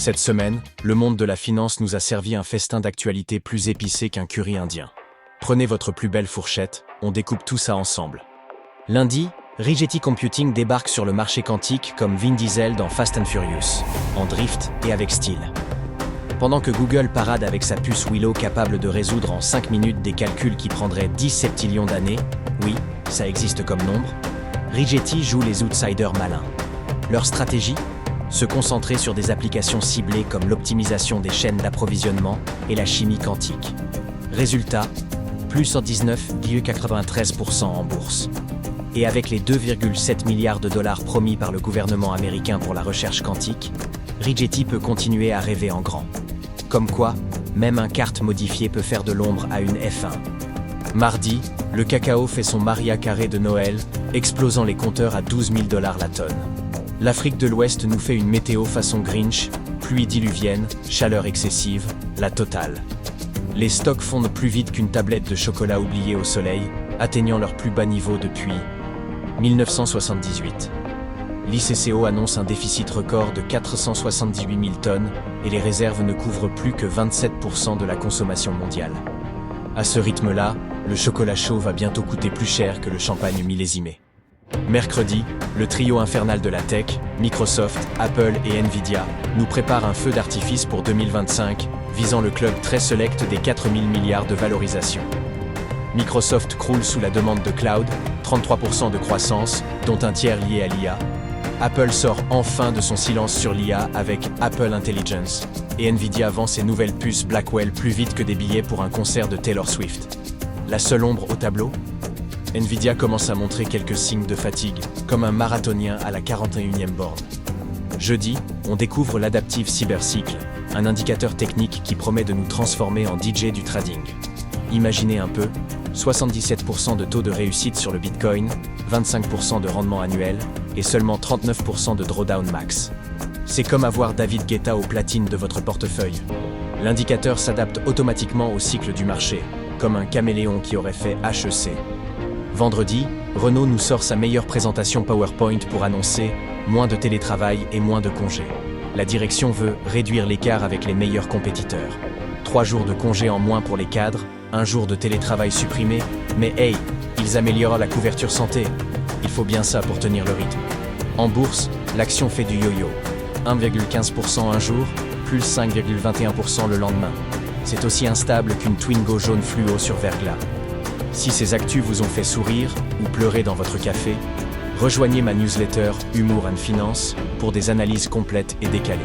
Cette semaine, le monde de la finance nous a servi un festin d'actualité plus épicé qu'un curry indien. Prenez votre plus belle fourchette, on découpe tout ça ensemble. Lundi, Rigetti Computing débarque sur le marché quantique comme Vin Diesel dans Fast and Furious, en drift et avec style. Pendant que Google parade avec sa puce Willow capable de résoudre en 5 minutes des calculs qui prendraient 10 septillions d'années, oui, ça existe comme nombre, Rigetti joue les outsiders malins. Leur stratégie ? Se concentrer sur des applications ciblées comme l'optimisation des chaînes d'approvisionnement et la chimie quantique. Résultat, plus 19,93% en bourse. Et avec les 2,7 milliards de dollars promis par le gouvernement américain pour la recherche quantique, Rigetti peut continuer à rêver en grand. Comme quoi, même un kart modifié peut faire de l'ombre à une F1. Mardi, le cacao fait son Maria Carré de Noël, explosant les compteurs à 12 000 $ la tonne. L'Afrique de l'Ouest nous fait une météo façon Grinch, pluie diluvienne, chaleur excessive, la totale. Les stocks fondent plus vite qu'une tablette de chocolat oubliée au soleil, atteignant leur plus bas niveau depuis 1978. L'ICCO annonce un déficit record de 478 000 tonnes et les réserves ne couvrent plus que 27% de la consommation mondiale. À ce rythme-là, le chocolat chaud va bientôt coûter plus cher que le champagne millésimé. Mercredi, le trio infernal de la tech, Microsoft, Apple et Nvidia, nous prépare un feu d'artifice pour 2025, visant le club très select des 4 000 milliards de valorisation. Microsoft croule sous la demande de cloud, 33% de croissance, dont un tiers lié à l'IA. Apple sort enfin de son silence sur l'IA avec Apple Intelligence, et Nvidia vend ses nouvelles puces Blackwell plus vite que des billets pour un concert de Taylor Swift. La seule ombre au tableau ? Nvidia commence à montrer quelques signes de fatigue, comme un marathonien à la 41e borne. Jeudi, on découvre l'Adaptive Cybercycle, un indicateur technique qui promet de nous transformer en DJ du trading. Imaginez un peu, 77% de taux de réussite sur le Bitcoin, 25% de rendement annuel et seulement 39% de drawdown max. C'est comme avoir David Guetta au platine de votre portefeuille. L'indicateur s'adapte automatiquement au cycle du marché, comme un caméléon qui aurait fait HEC. Vendredi, Renault nous sort sa meilleure présentation PowerPoint pour annoncer moins de télétravail et moins de congés. La direction veut réduire l'écart avec les meilleurs compétiteurs. 3 jours de congés en moins pour les cadres, 1 jour de télétravail supprimé, mais hey, ils améliorent la couverture santé. Il faut bien ça pour tenir le rythme. En bourse, l'action fait du yo-yo. 1,15% un jour, plus 5,21% le lendemain. C'est aussi instable qu'une Twingo jaune fluo sur verglas. Si ces actus vous ont fait sourire ou pleurer dans votre café, rejoignez ma newsletter Humour and Finance pour des analyses complètes et décalées.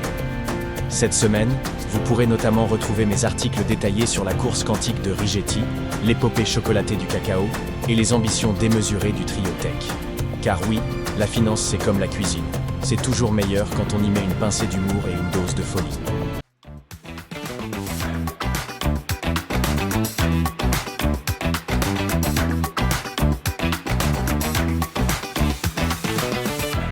Cette semaine, vous pourrez notamment retrouver mes articles détaillés sur la course quantique de Rigetti, l'épopée chocolatée du cacao et les ambitions démesurées du trio tech. Car oui, la finance c'est comme la cuisine, c'est toujours meilleur quand on y met une pincée d'humour et une dose de folie.